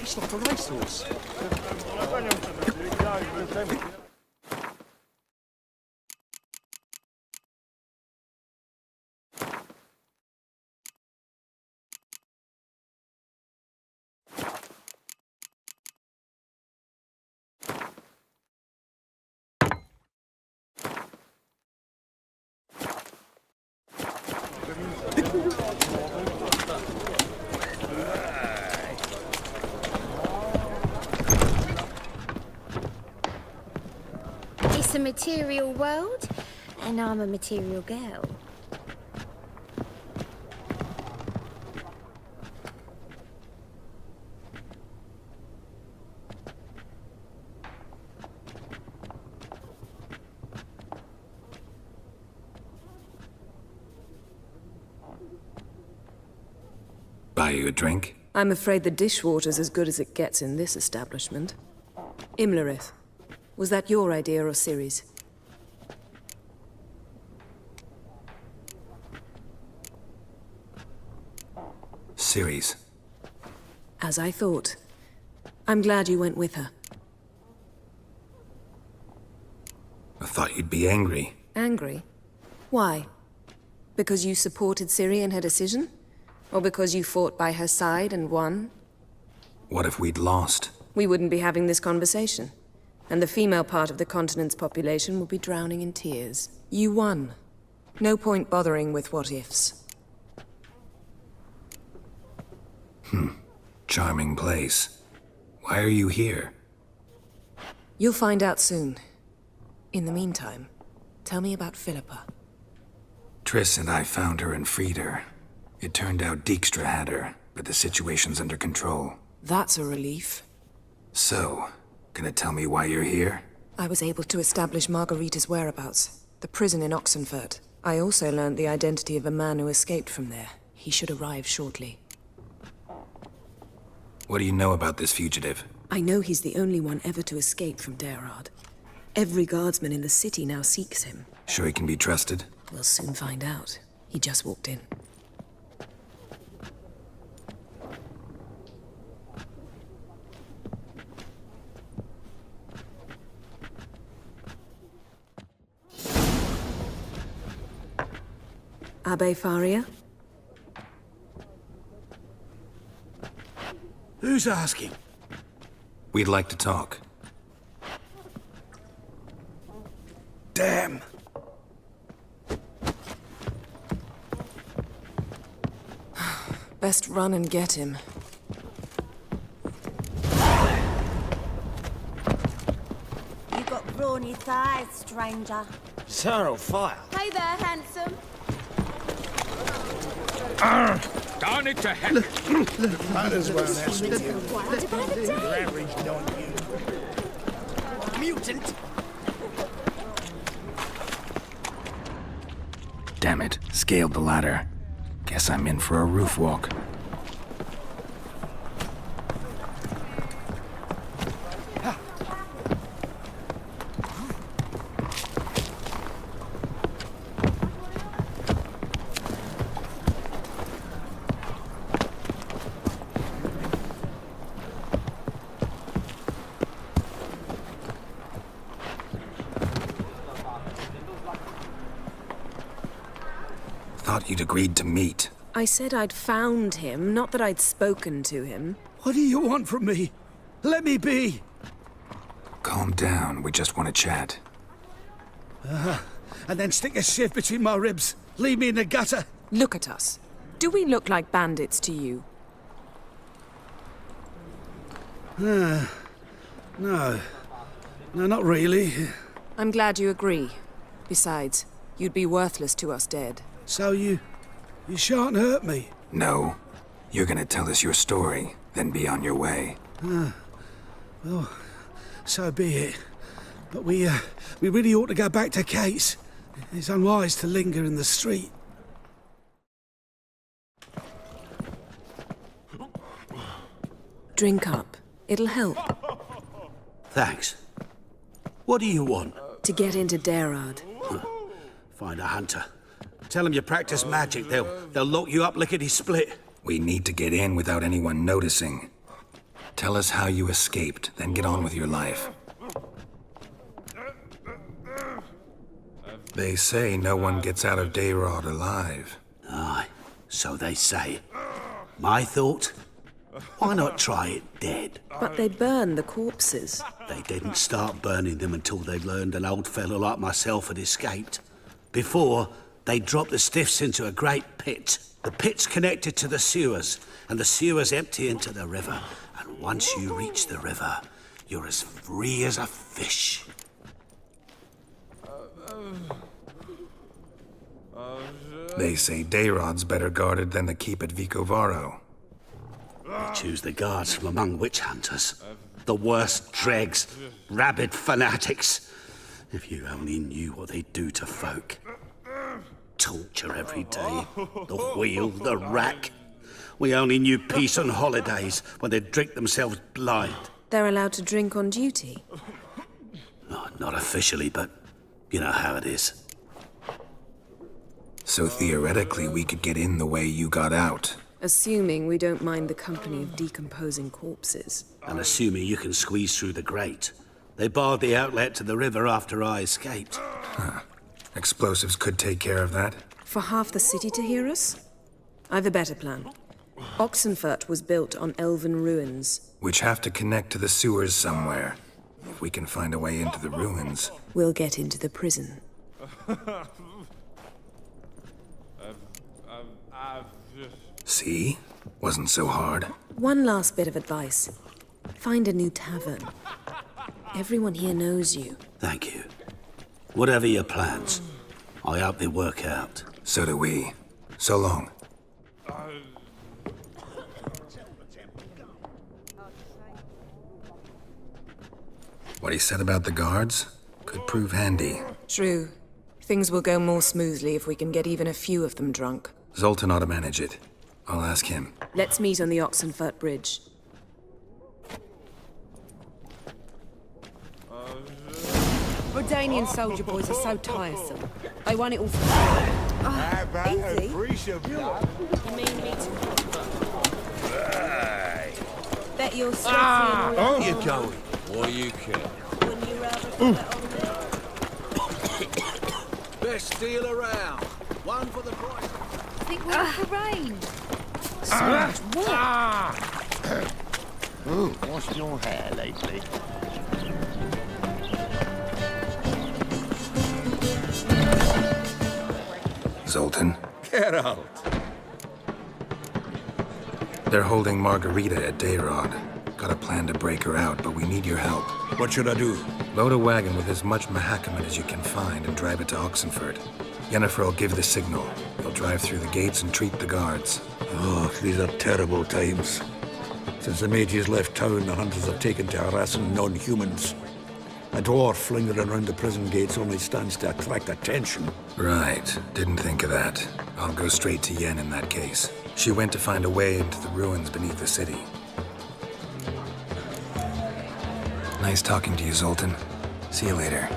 It's like a racehorse. It's a material world, and I'm a material girl. Buy you a drink? I'm afraid the dishwater's as good as it gets in this establishment. Imlerith, was that your idea or Ciri's? Ciri's. As I thought. I'm glad you went with her. I thought you'd be angry. Angry? Why? Because you supported Ciri in her decision? Or because you fought by her side and won? What if we'd lost? We wouldn't be having this conversation. And the female part of the continent's population would be drowning in tears. You won. No point bothering with what-ifs. Charming place. Why are you here? You'll find out soon. In the meantime, tell me about Philippa. Triss and I found her and freed her. It turned out Dijkstra had her, but the situation's under control. That's a relief. So, gonna tell me why you're here? I was able to establish Margarita's whereabouts. The prison in Oxenfurt. I also learned the identity of a man who escaped from there. He should arrive shortly. What do you know about this fugitive? I know he's the only one ever to escape from Gerard. Every guardsman in the city now seeks him. Sure he can be trusted? We'll soon find out. He just walked in. Abbe Faria? Who's asking? We'd like to talk. Damn. Best run and get him. You got brawny thighs, stranger. Sorrow fire. Hey there, handsome. Darn it to heck! Might as well mess with you. Wild about the day. Your average non-you. Mutant. Damn it, scaled the ladder. Guess I'm in for a roof walk. Thought you'd agreed to meet. I said I'd found him, not that I'd spoken to him. What do you want from me? Let me be. Calm down, we just want to chat. And then stick a sieve between my ribs. Leave me in the gutter. Look at us. Do we look like bandits to you? No. No, not really. I'm glad you agree. Besides, you'd be worthless to us dead. So you shan't hurt me. No. You're gonna tell us your story, then be on your way. Well, so be it. But we really ought to go back to Kate's. It's unwise to linger in the street. Drink up. It'll help. Thanks. What do you want? To get into Gerard. Find a hunter. Tell them you practice magic. They'll lock you up lickety-split. We need to get in without anyone noticing. Tell us how you escaped, then get on with your life. They say no one gets out of Dayrod alive. Aye, so they say. My thought? Why not try it dead? But they burn the corpses. They didn't start burning them until they learned an old fellow like myself had escaped. Before, they dropped the stiffs into a great pit. The pit's connected to the sewers, and the sewers empty into the river. And once you reach the river, you're as free as a fish. They say Dayrod's better guarded than the keep at Vicovaro. They choose the guards from among witch hunters. The worst dregs, rabid fanatics. If you only knew what they do to folk. Torture every day. The wheel, the rack. We only knew peace on holidays when they'd drink themselves blind. They're allowed to drink on duty. Oh, not officially, but you know how it is. So theoretically, we could get in the way you got out. Assuming we don't mind the company of decomposing corpses. And assuming you can squeeze through the grate. They barred the outlet to the river after I escaped. Explosives could take care of that. For half the city to hear us? I've a better plan. Oxenfurt was built on elven ruins. Which have to connect to the sewers somewhere. If we can find a way into the ruins. We'll get into the prison. See? Wasn't so hard. One last bit of advice. Find a new tavern. Everyone here knows you. Thank you. Whatever your plans, I hope they work out. So do we. So long. What he said about the guards could prove handy. True. Things will go more smoothly if we can get even a few of them drunk. Zoltan ought to manage it. I'll ask him. Let's meet on the Oxenfurt Bridge. Rodanian soldier boys are so tiresome. They want it all for free. Easy? You mean me too? Bet you're sweaty and all You going? Why you care? Wouldn't you rather put it on me? Best deal around. One for the price. Think we're off the rain. What's your hair lately? Zoltan. Geralt. They're holding Margarita at Dayrod. Got a plan to break her out, but we need your help. What should I do? Load a wagon with as much Mahakaman as you can find and drive it to Oxenfurt. Yennefer will give the signal. You'll drive through the gates and treat the guards. Oh, these are terrible times. Since the mages left town, the hunters have taken to harassing non-humans. A dwarf lingering around the prison gates only stands to attract attention. Right. Didn't think of that. I'll go straight to Yen in that case. She went to find a way into the ruins beneath the city. Nice talking to you, Zoltan. See you later.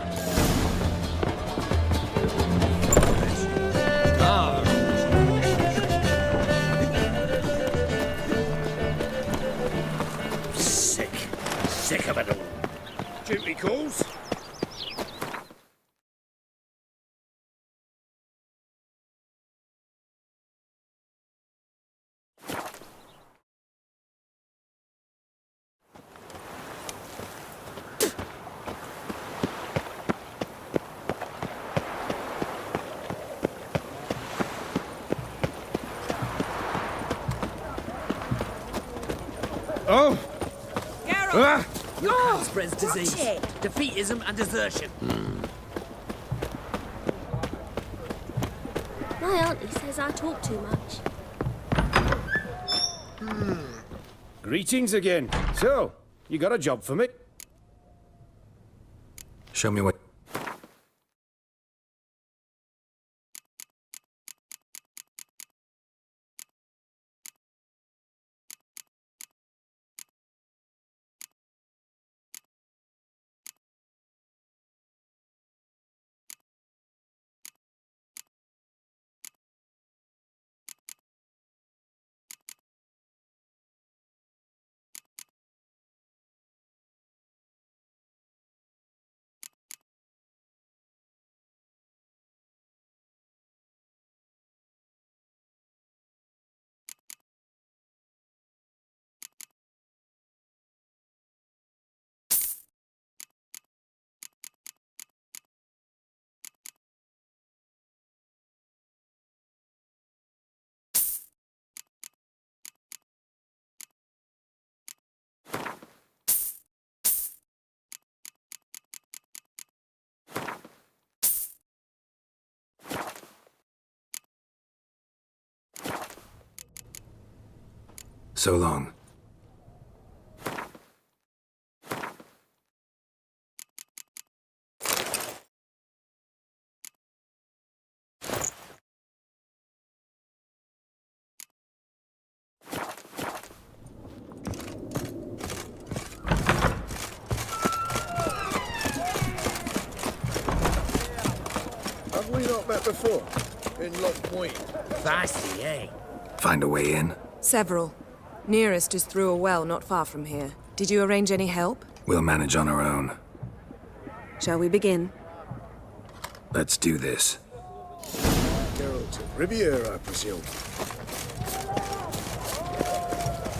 Sick of it all. Duty calls? Oh! Geralt! Ah! Spreads disease, defeatism and desertion. My auntie says I talk too much. Greetings again. So, you got a job for me? Show me what... So long. Have we not met before? In Lock Point. Fancy, eh? Find a way in? Several. Nearest is through a well not far from here. Did you arrange any help? We'll manage on our own. Shall we begin? Let's do this. Geralt of Rivia, I presume.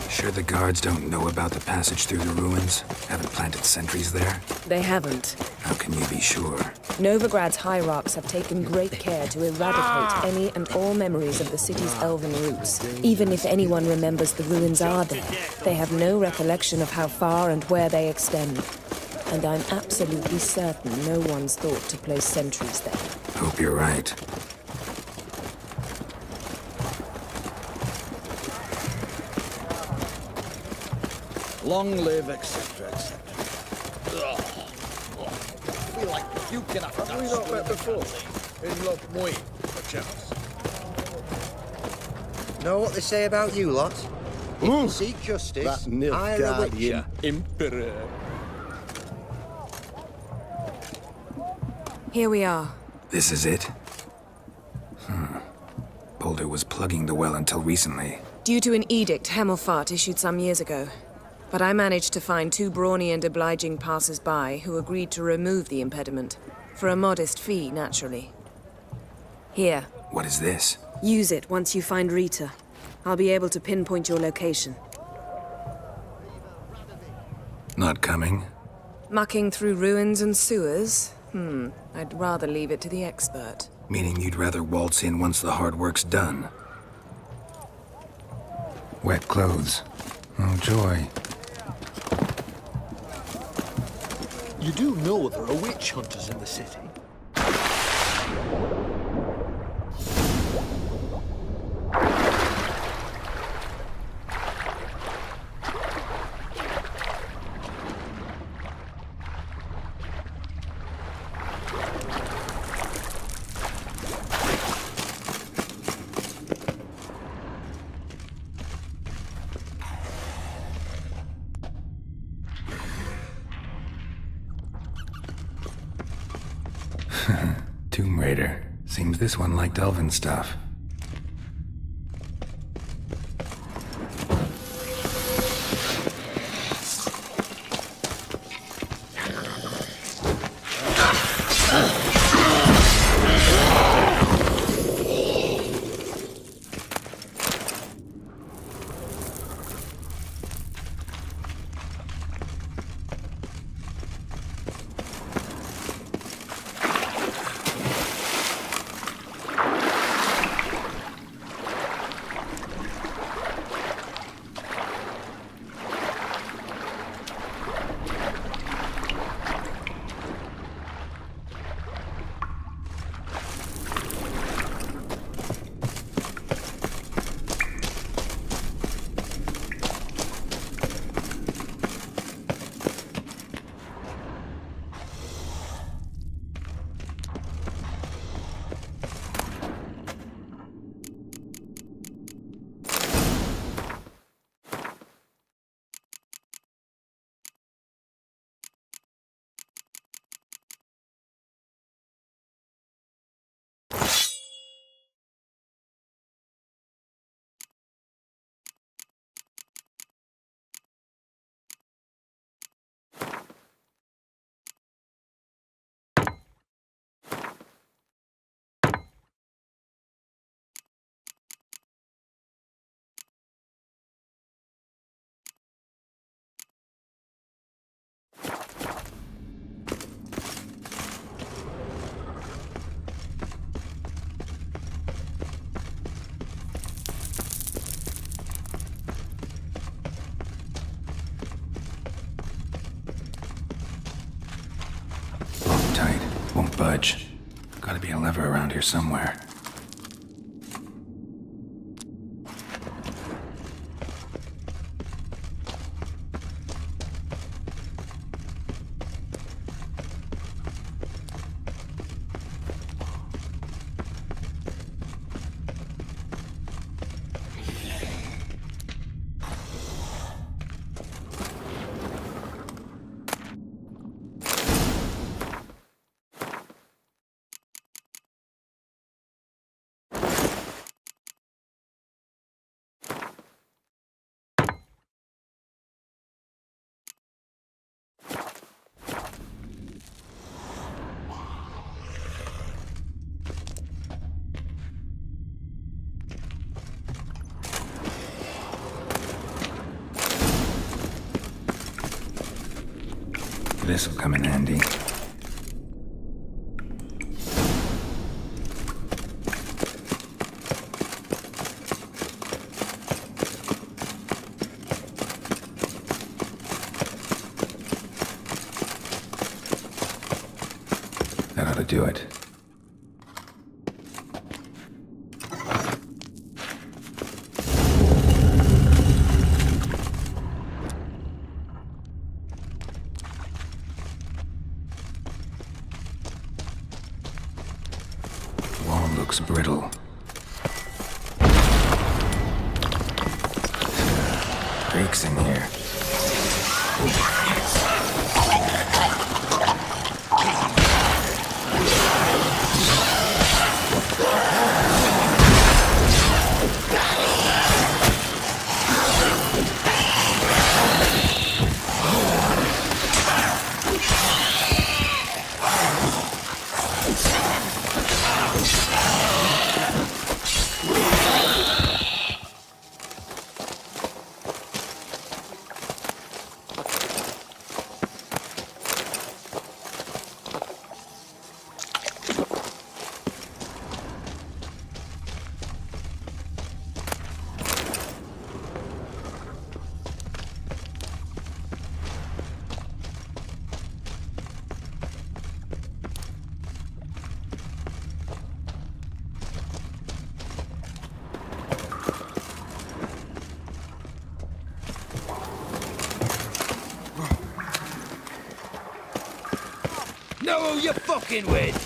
Sure the guards don't know about the passage through the ruins? Haven't planted sentries there? They haven't. How can you be sure? Novigrad's hierarchs have taken great care to eradicate any and all memories of the city's elven roots. Even if anyone remembers the ruins are there, they have no recollection of how far and where they extend. And I'm absolutely certain no one's thought to place sentries there. Hope you're right. Long live, etc., etc. I feel like puking up. Have we not met before? In Lock Point, perchance. Know what they say about you lot? If you seek justice, hire a witcher. Emperor. Here we are. This is it? Boulder was plugging the well until recently. Due to an edict Hemelfart issued some years ago. But I managed to find two brawny and obliging passers-by who agreed to remove the impediment. For a modest fee, naturally. Here. What is this? Use it once you find Rita. I'll be able to pinpoint your location. Not coming? Mucking through ruins and sewers? I'd rather leave it to the expert. Meaning you'd rather waltz in once the hard work's done. Wet clothes. Oh, joy. You do know there are witch hunters in the city? Tomb Raider. Seems this one liked elven stuff. Tight. Won't budge. Gotta be a lever around here somewhere. This'll come in handy. That ought to do it. Wall looks brittle. Creaks in here. Know who you're fucking with!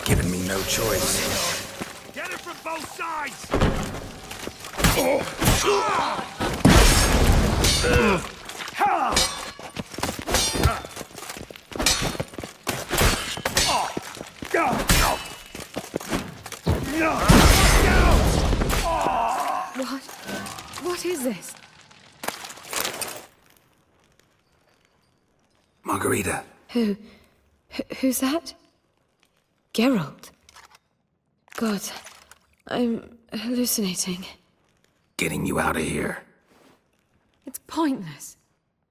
Giving me no choice. Get it from both sides! What is this? Margarita. Who's that? Geralt. God, I'm hallucinating. Getting you out of here. It's pointless.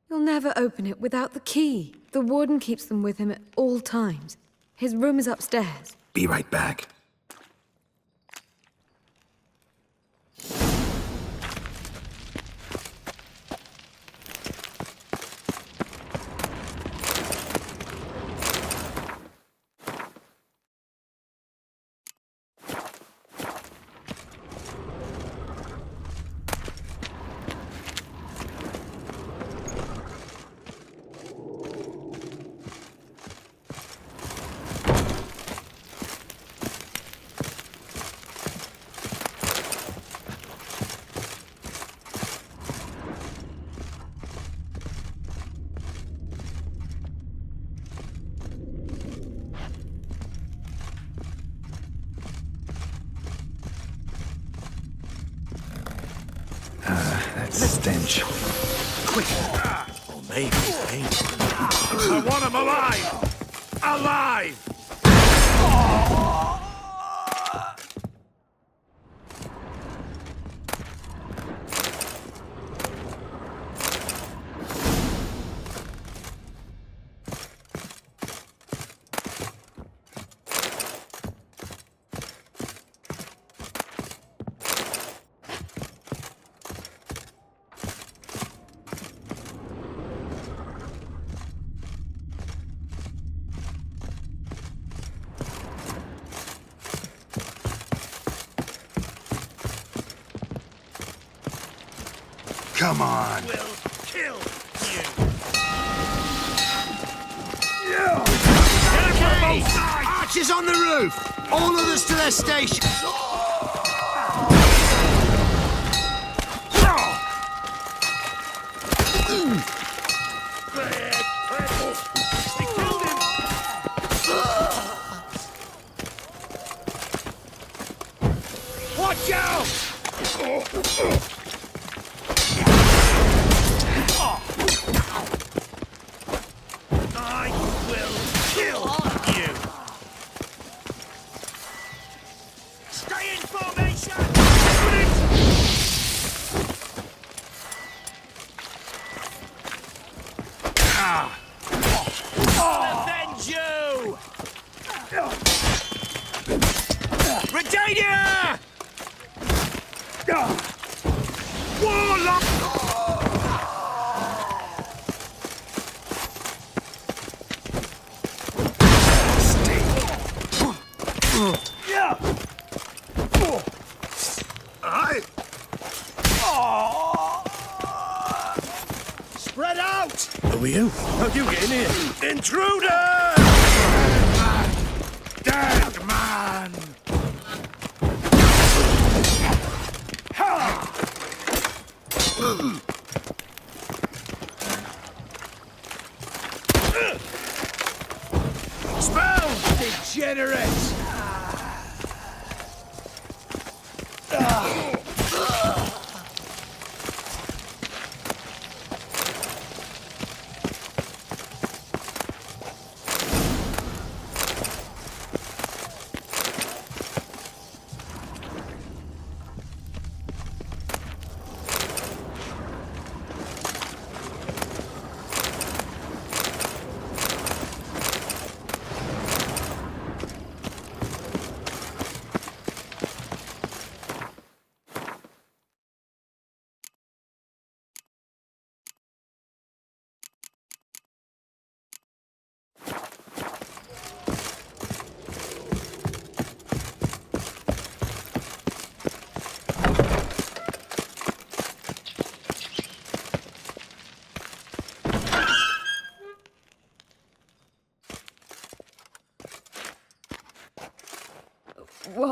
You'll never open it without the key. The warden keeps them with him at all times. His room is upstairs. Be right back. That's a stench. Quick! Or maybe it's painful. I want him alive! Alive! Come on. Will kill you. Okay. Archers on the roof! All others to their stations! Watch out! I will kill you! Stay in formation! Avenge you! Regalia! Warlock! Spread out! Who are you? How you getting in? Intruder! Dead man! Spell! Degenerate!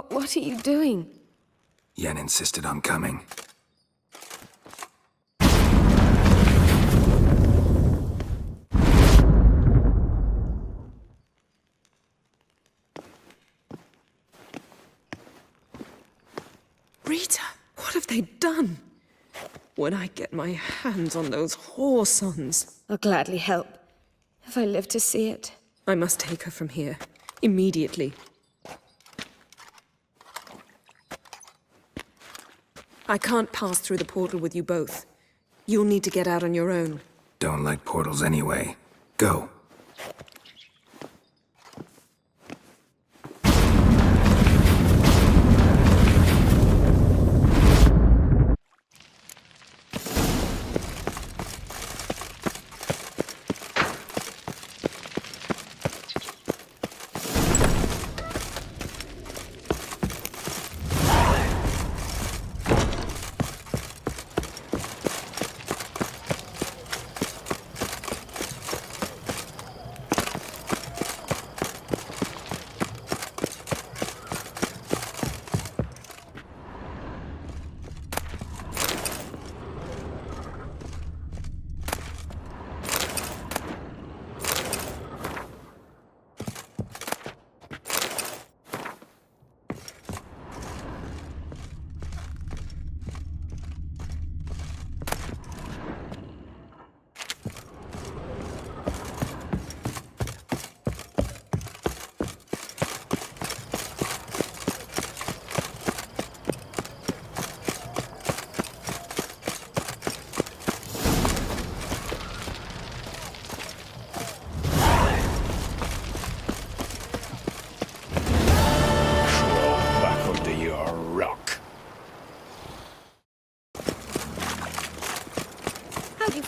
What are you doing? Yen insisted on coming. Rita, what have they done? When I get my hands on those whore sons, I'll gladly help, if I live to see it. I must take her from here. Immediately. I can't pass through the portal with you both. You'll need to get out on your own. Don't like portals anyway. Go.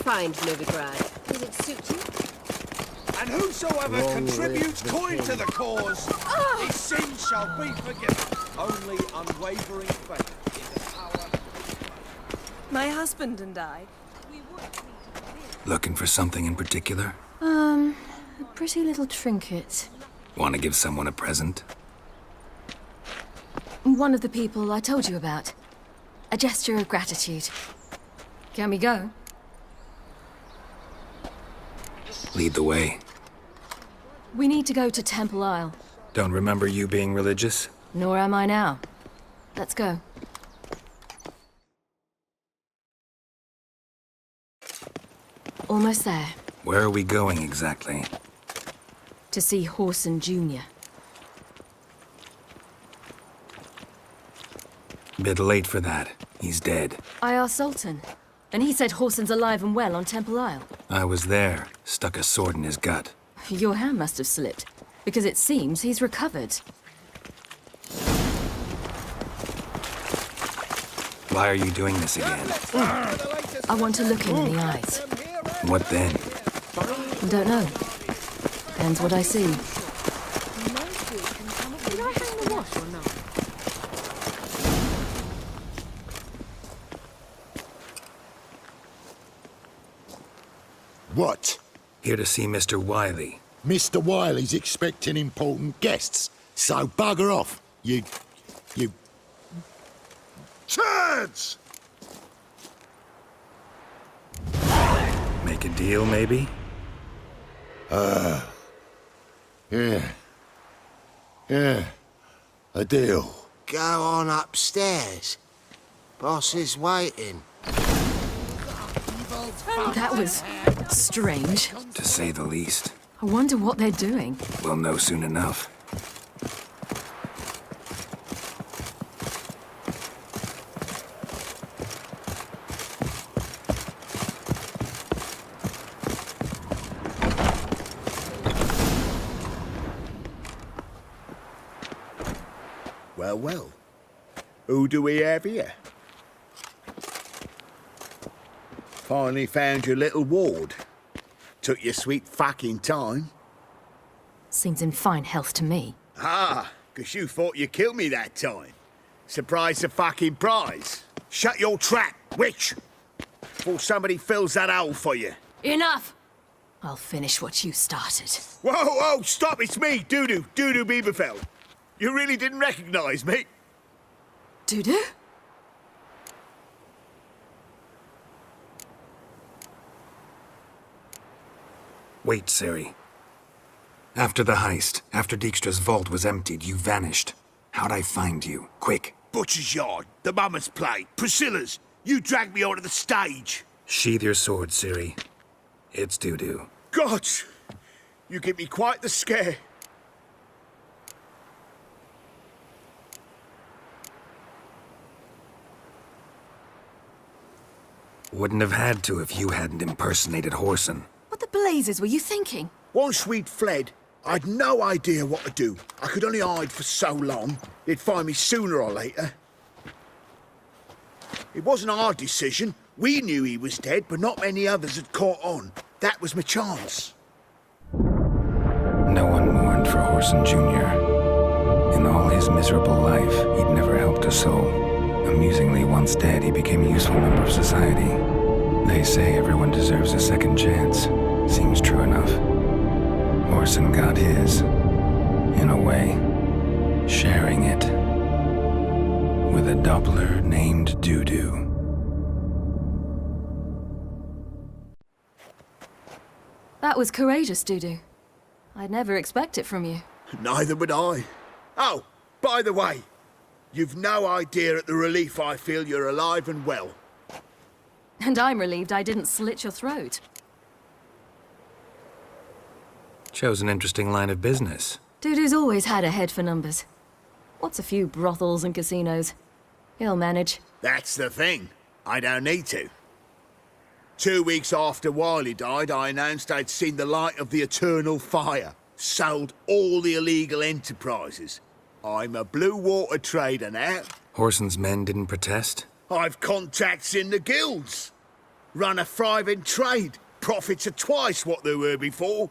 Find Novigrad. Does it suit you? And whosoever contributes coin to the cause, his sins shall be forgiven. Only unwavering faith in the power. My husband and I Looking for something in particular? A pretty little trinket. Want to give someone a present? One of the people I told you about. A gesture of gratitude. Can we go? Lead the way. We need to go to Temple Isle. Don't remember you being religious? Nor am I now. Let's go. Almost there. Where are we going exactly? To see Horson Jr. Bit late for that. He's dead. I asked Sultan, and he said Horson's alive and well on Temple Isle. I was there. Stuck a sword in his gut. Your hand must have slipped, because it seems he's recovered. Why are you doing this again? I want to look him in the eyes. What then? Don't know. Depends what I see. Did I hang the wash or not? What? Here to see Mr. Wiley. Mr. Wiley's expecting important guests, so bugger off, you... turds! Make a deal, maybe? Yeah. A deal. Go on upstairs. Boss is waiting. That was strange. To say the least. I wonder what they're doing. We'll know soon enough. Well. Who do we have here? Finally found your little ward. Took your sweet fucking time. Seems in fine health to me. Ah, 'cause you thought you killed me that time. Surprise the fucking prize. Shut your trap, witch! Before somebody fills that hole for you. Enough! I'll finish what you started. Whoa, stop, it's me, Dudu Bieberfeld. You really didn't recognize me? Dudu? Wait, Ciri. After the heist, after Dijkstra's vault was emptied, you vanished. How'd I find you? Quick. Butcher's Yard, the Mama's Plate, Priscilla's. You dragged me onto the stage. Sheathe your sword, Ciri. It's Dudu. God, you give me quite the scare. Wouldn't have had to if you hadn't impersonated Horson. What the blazes were you thinking? Once we'd fled, I'd no idea what to do. I could only hide for so long. They'd find me sooner or later. It wasn't our decision. We knew he was dead, but not many others had caught on. That was my chance. No one mourned for Horson Jr. In all his miserable life, he'd never helped a soul. Amusingly, once dead, he became a useful member of society. They say everyone deserves a second chance. Seems true enough. Horson got his, in a way, sharing it with a Doppler named Dudu. That was courageous, Dudu. I'd never expect it from you. Neither would I. Oh, by the way, you've no idea at the relief I feel you're alive and well. And I'm relieved I didn't slit your throat. Chose an interesting line of business. Dudu's always had a head for numbers. What's a few brothels and casinos? He'll manage. That's the thing. I don't need to. 2 weeks after Wiley died, I announced I'd seen the light of the eternal fire. Sold all the illegal enterprises. I'm a blue water trader now. Horson's men didn't protest? I've contacts in the guilds. Run a thriving trade. Profits are twice what they were before.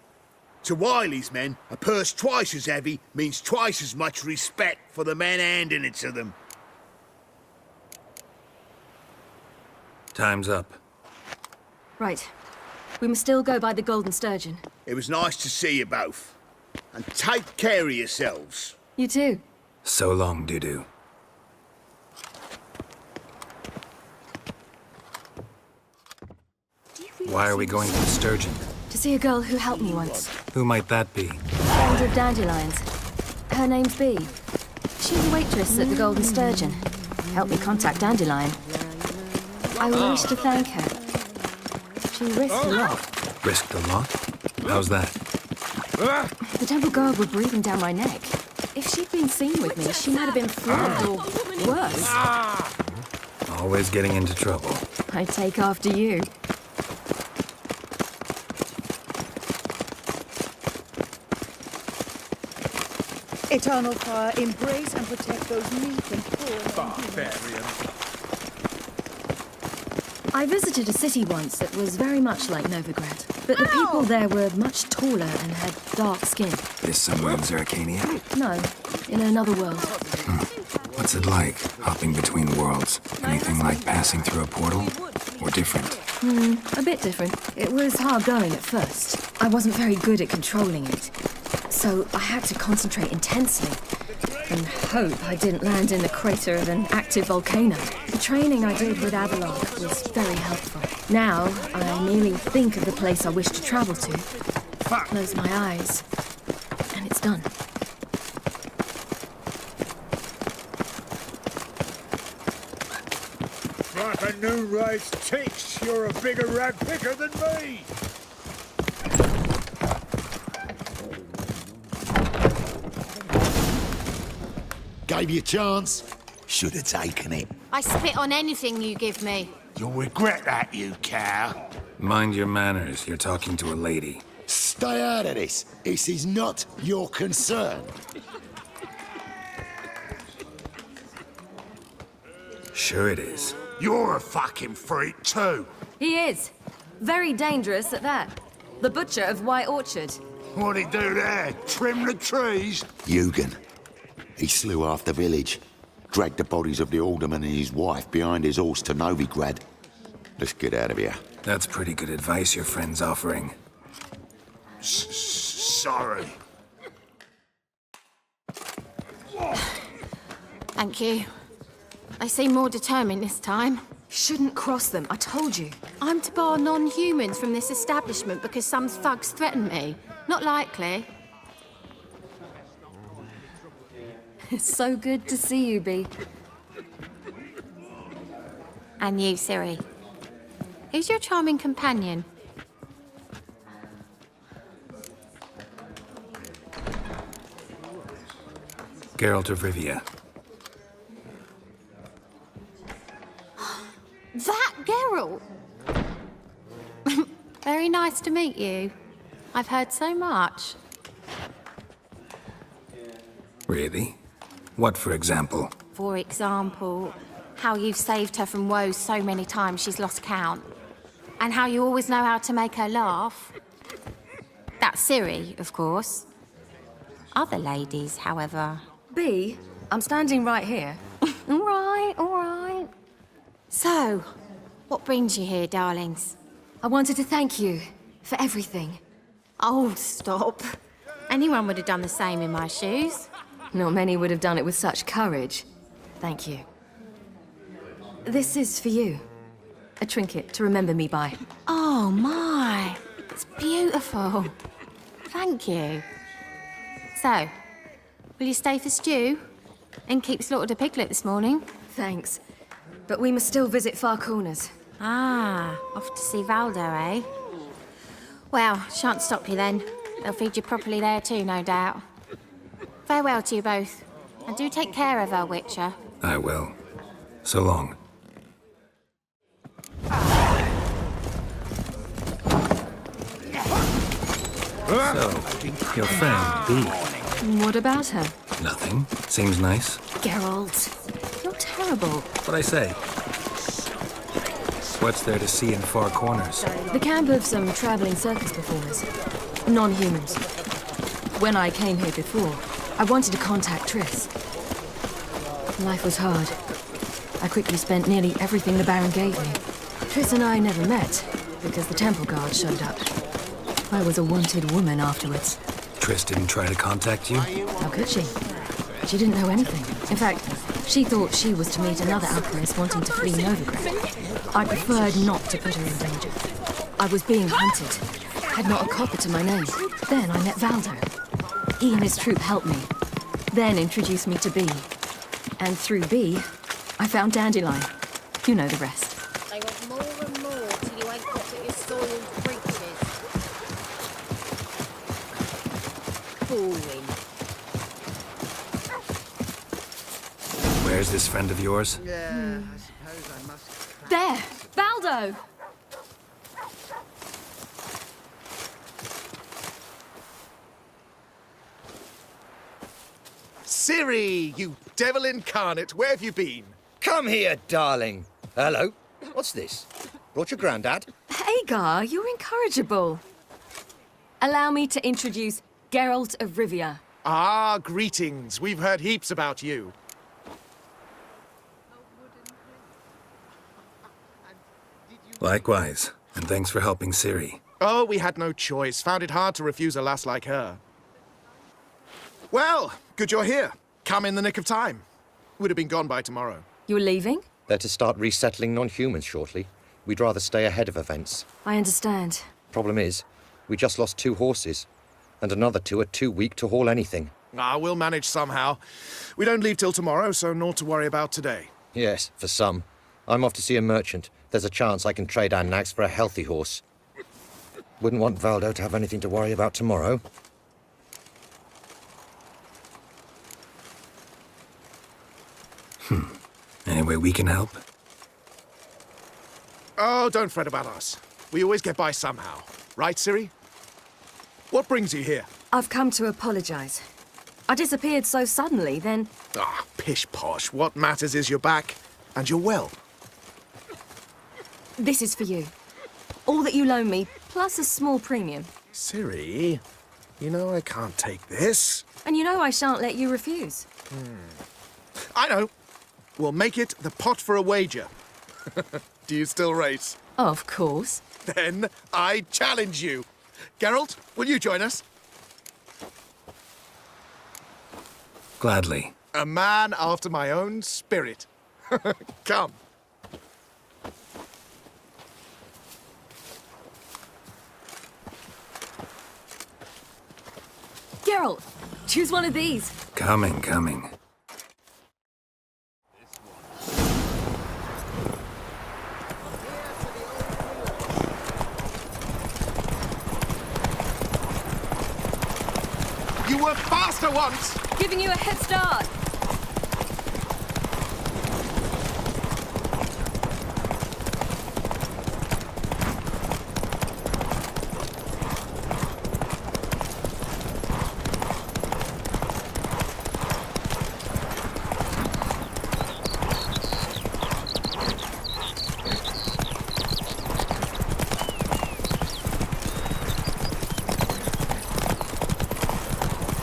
To Wiley's men, a purse twice as heavy means twice as much respect for the men handing it to them. Time's up. Right. We must still go by the Golden Sturgeon. It was nice to see you both. And take care of yourselves. You too. So long, Dudu. Why are we going to the Sturgeon? To see a girl who helped me once. Who might that be? Friend of Dandelion's. Her name's Bee. She's a waitress at the Golden Sturgeon. Helped me contact Dandelion. I wish to thank her. She risked a lot. Risked a lot? How's that? The temple guard were breathing down my neck. If she'd been seen with me, she might have been flogged or worse. Always getting into trouble. I take after you. Eternal fire, embrace and protect those meek and poor. Barbarian. I visited a city once that was very much like Novigrad, but the people there were much taller and had dark skin. This somewhere in Zeracania? No, in another world. What's it like, hopping between worlds? Anything like passing through a portal? Or different? A bit different. It was hard going at first. I wasn't very good at controlling it. So I had to concentrate intensely and hope I didn't land in the crater of an active volcano. The training I did with Avalok was very helpful. Now, I merely think of the place I wish to travel to, close my eyes, and it's done. Like a new race ticks, you're a bigger rag picker than me! Gave you a chance. Should have taken it. I spit on anything you give me. You'll regret that, you cow. Mind your manners. You're talking to a lady. Stay out of this. This is not your concern. Sure it is. You're a fucking freak too. He is. Very dangerous at that. The butcher of White Orchard. What'd he do there? Trim the trees? Eugen. He slew half the village. Dragged the bodies of the alderman and his wife behind his horse to Novigrad. Let's get out of here. That's pretty good advice your friend's offering. Sorry. Thank you. They seem more determined this time. Shouldn't cross them, I told you. I'm to bar non-humans from this establishment because some thugs threaten me. Not likely. It's so good to see you, Bee. And you, Ciri. Who's your charming companion? Geralt of Rivia. That Geralt! Very nice to meet you. I've heard so much. Really? What, for example? For example, how you've saved her from woes so many times she's lost count. And how you always know how to make her laugh. That's Ciri, of course. Other ladies, however... Bee, I'm standing right here. All right. So, what brings you here, darlings? I wanted to thank you for everything. Oh, stop. Anyone would have done the same in my shoes. Not many would have done it with such courage. Thank you. This is for you. A trinket to remember me by. Oh, my. It's beautiful. Thank you. So, will you stay for stew? And keep slaughtered a piglet this morning? Thanks. But we must still visit Far Corners. Ah, off to see Valdo, eh? Well, shan't stop you then. They'll feed you properly there too, no doubt. Farewell to you both. And do take care of her, Witcher. I will. So long. So, your friend, Bee. What about her? Nothing. Seems nice. Geralt, you're terrible. What'd I say? What's there to see in Far Corners? The camp of some traveling circus performers. Non-humans. When I came here before, I wanted to contact Triss. Life was hard. I quickly spent nearly everything the Baron gave me. Triss and I never met, because the temple guard showed up. I was a wanted woman afterwards. Triss didn't try to contact you? How could she? She didn't know anything. In fact, she thought she was to meet another alchemist wanting to flee Novigrad. I preferred not to put her in danger. I was being hunted. Had not a copper to my name. Then I met Valdo. He and his troop helped me. Then introduced me to B. And through B, I found Dandelion. You know the rest. They want more and more till you ain't got to your soiled breeches. Boring. Where's this friend of yours? Yeah, I suppose I must... There! Valdo! Ciri, you devil incarnate, where have you been? Come here, darling. Hello. What's this? Brought your granddad? Hagar, you're incorrigible. Allow me to introduce Geralt of Rivia. Ah, greetings. We've heard heaps about you. Likewise, and thanks for helping Ciri. Oh, we had no choice. Found it hard to refuse a lass like her. Well, good you're here. Come in the nick of time. Would have been gone by tomorrow. You're leaving? They're to start resettling non-humans shortly. We'd rather stay ahead of events. I understand. Problem is, we just lost 2 horses, and another 2 are too weak to haul anything. Ah, we'll manage somehow. We don't leave till tomorrow, so naught to worry about today. Yes, for some. I'm off to see a merchant. There's a chance I can trade our nags for a healthy horse. Wouldn't want Valdo to have anything to worry about tomorrow. Any way we can help? Oh, don't fret about us. We always get by somehow. Right, Ciri? What brings you here? I've come to apologize. I disappeared so suddenly, then... Ah, pish-posh. What matters is you're back, and you're well. This is for you. All that you loan me, plus a small premium. Ciri, you know I can't take this. And you know I shan't let you refuse. I know. We'll make it the pot for a wager. Do you still race? Of course. Then I challenge you. Geralt, will you join us? Gladly. A man after my own spirit. Come. Geralt, choose one of these. Coming. You were faster once! Giving you a head start.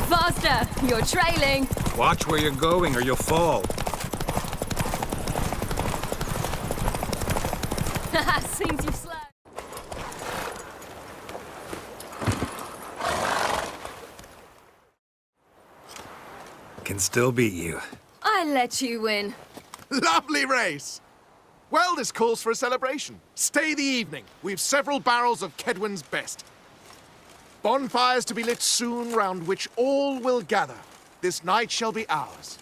Faster! You're trailing. Watch where you're going or you'll fall. Seems you've slowed. Can still beat you. I let you win. Lovely race! Well, this calls for a celebration. Stay the evening. We've several barrels of Kedwin's best. Bonfires to be lit soon, round which all will gather. This night shall be ours.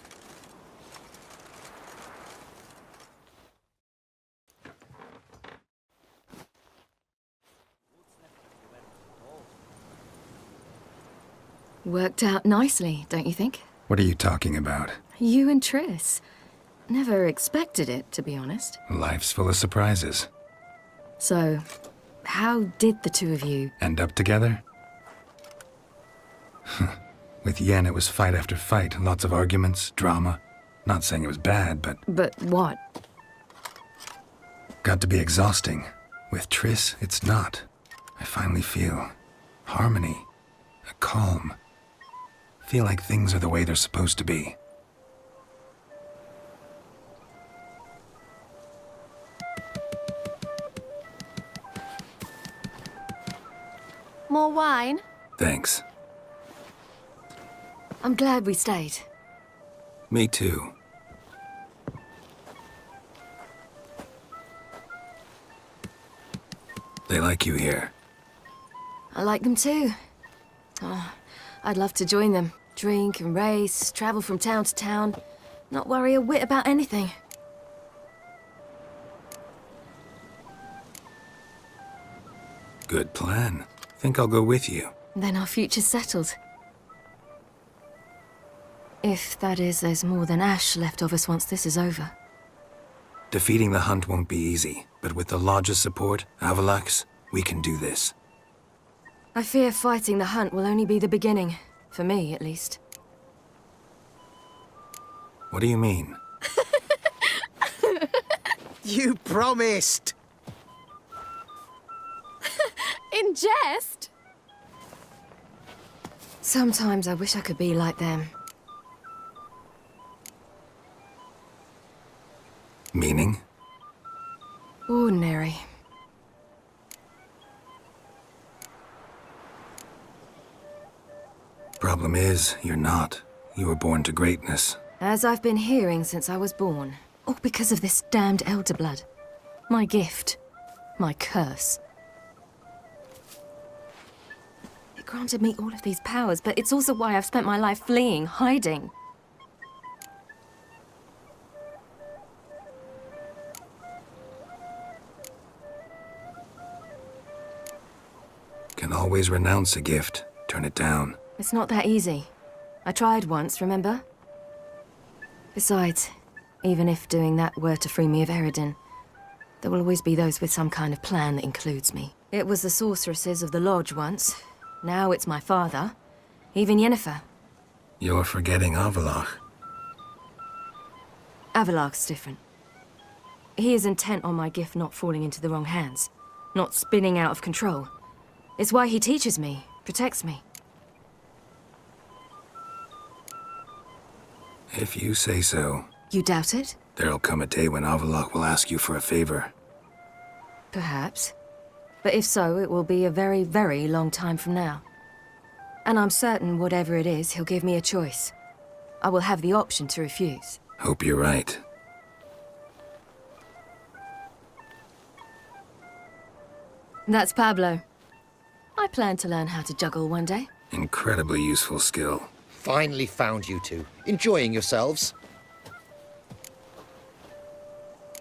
Worked out nicely, don't you think? What are you talking about? You and Triss. Never expected it, to be honest. Life's full of surprises. So, how did the two of you... End up together? With Yen, it was fight after fight. Lots of arguments, drama. Not saying it was bad, but... But what? Got to be exhausting. With Triss, it's not. I finally feel harmony, a calm. Feel like things are the way they're supposed to be. More wine? Thanks. I'm glad we stayed. Me too. They like you here. I like them too. Oh, I'd love to join them. Drink and race, travel from town to town. Not worry a whit about anything. Good plan. Think I'll go with you. Then our future's settled. If, that is, there's more than ash left of us once this is over. Defeating the hunt won't be easy, but with the Lodge's support, Avalax, we can do this. I fear fighting the hunt will only be the beginning. For me, at least. What do you mean? You promised! In jest? Sometimes I wish I could be like them. Meaning? Ordinary. Problem is, you're not. You were born to greatness. As I've been hearing since I was born. All because of this damned elder blood. My gift. My curse. It granted me all of these powers, but it's also why I've spent my life fleeing, hiding. Can always renounce a gift, turn it down. It's not that easy. I tried once, remember? Besides, even if doing that were to free me of Eridan, there will always be those with some kind of plan that includes me. It was the sorceresses of the Lodge once. Now it's my father. Even Yennefer. You're forgetting Avalach. Avalach's different. He is intent on my gift not falling into the wrong hands. Not spinning out of control. It's why he teaches me, protects me. If you say so. You doubt it? There'll come a day when Avalach will ask you for a favor. Perhaps. But if so, it will be a very, very long time from now. And I'm certain whatever it is, he'll give me a choice. I will have the option to refuse. Hope you're right. That's Pablo. I plan to learn how to juggle one day. Incredibly useful skill. Finally found you two. Enjoying yourselves?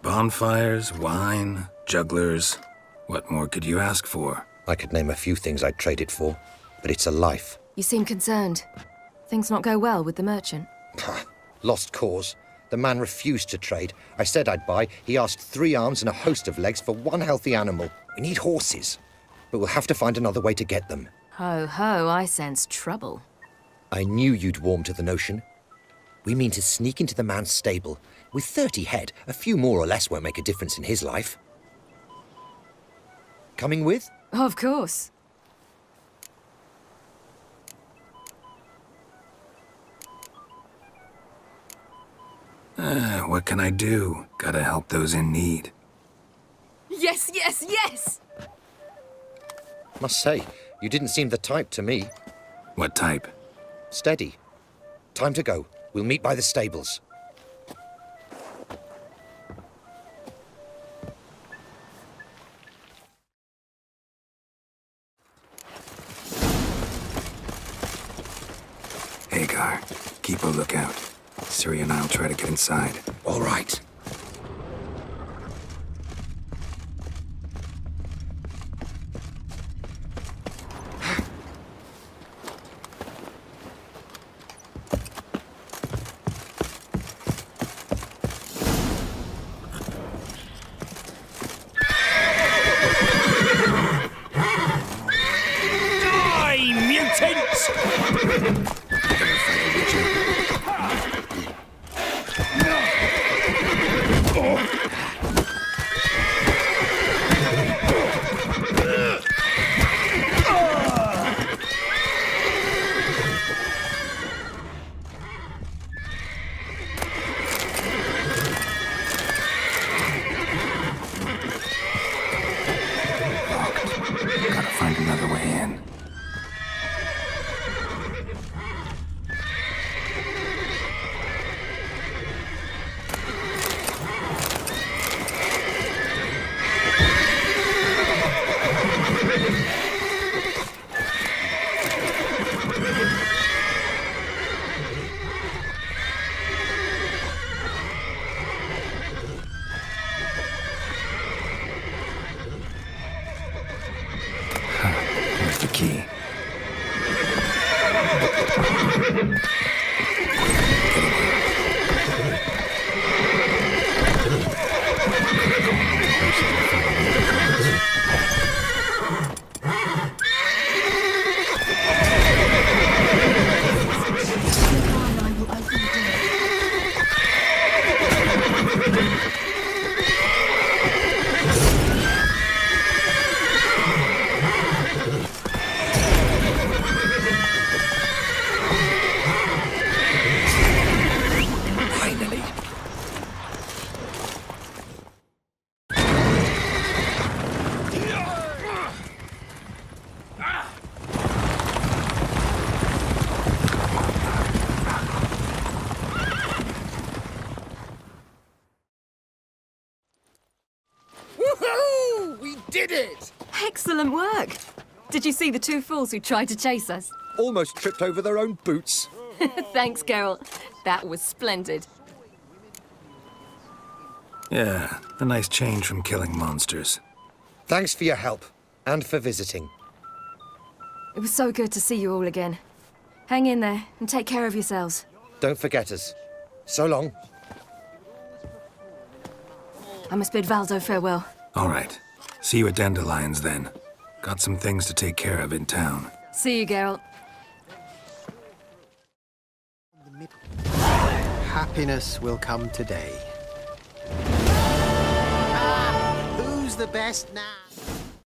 Bonfires, wine, jugglers. What more could you ask for? I could name a few things I'd trade it for, but it's a life. You seem concerned. Things not go well with the merchant? Lost cause. The man refused to trade. I said I'd buy. He asked 3 arms and a host of legs for 1 healthy animal. We need horses, but we'll have to find another way to get them. Ho ho, I sense trouble. I knew you'd warm to the notion. We mean to sneak into the man's stable. With 30 head, a few more or less won't make a difference in his life. Coming with? Of course. What can I do? Gotta help those in need. Yes, yes, yes! Must say, you didn't seem the type to me. What type? Steady. Time to go. We'll meet by the stables. Hagar, keep a lookout. Ciri and I'll try to get inside. All right. did it! Excellent work! Did you see the two fools who tried to chase us? Almost tripped over their own boots. Thanks, Geralt. That was splendid. Yeah, a nice change from killing monsters. Thanks for your help, and for visiting. It was so good to see you all again. Hang in there, and take care of yourselves. Don't forget us. So long. I must bid Valdo farewell. All right. See you at Dandelions, then. Got some things to take care of in town. See you, Geralt. Happiness will come today. Who's the best now?